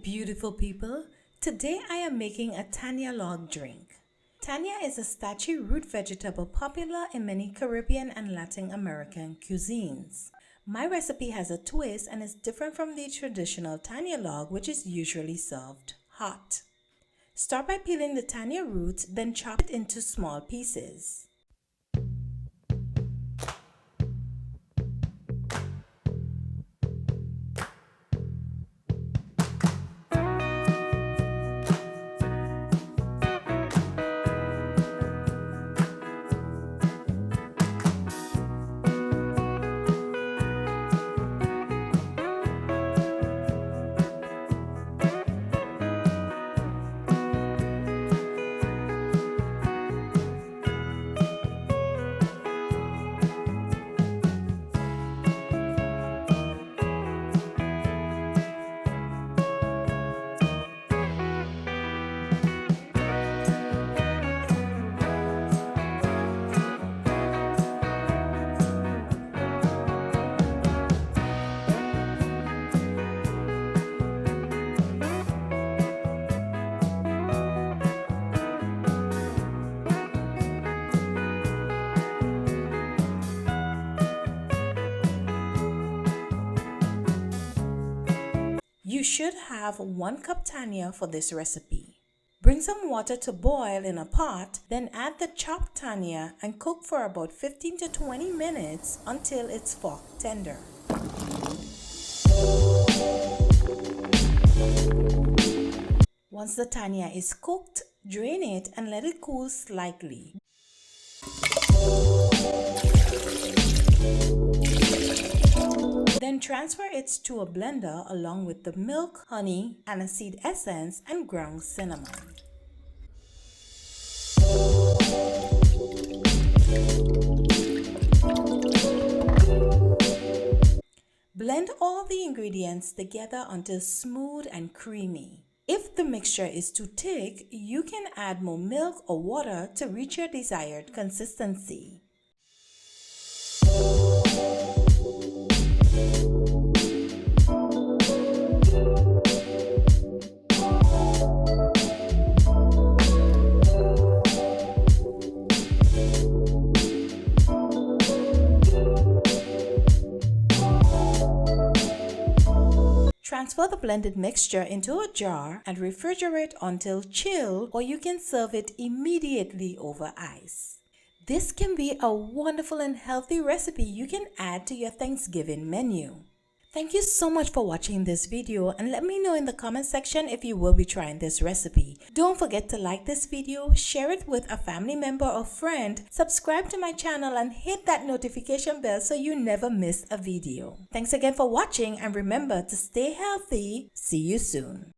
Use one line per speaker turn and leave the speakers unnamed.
beautiful people. Today I am making a Tannia Log drink. Tannia is a starchy root vegetable popular in many Caribbean and Latin American cuisines. My recipe has a twist and is different from the traditional Tannia Log, which is usually served hot. Start by peeling the Tannia root, then chop it into small pieces. You should have 1 cup Tannia for this recipe. Bring some water to boil in a pot, then add the chopped Tannia and cook for about 15 to 20 minutes until it's fork tender. Once the Tannia is cooked, drain it and let it cool slightly. Then transfer it to a blender along with the milk, honey, aniseed essence, and ground cinnamon. Blend all the ingredients together until smooth and creamy. If the mixture is too thick, you can add more milk or water to reach your desired consistency. Transfer the blended mixture into a jar and refrigerate until chill, or you can serve it immediately over ice. This can be a wonderful and healthy recipe you can add to your Thanksgiving menu. Thank you so much for watching this video, and let me know in the comment section if you will be trying this recipe. Don't forget to like this video, share it with a family member or friend, subscribe to my channel, and hit that notification bell so you never miss a video. Thanks again for watching, and remember to stay healthy. See you soon.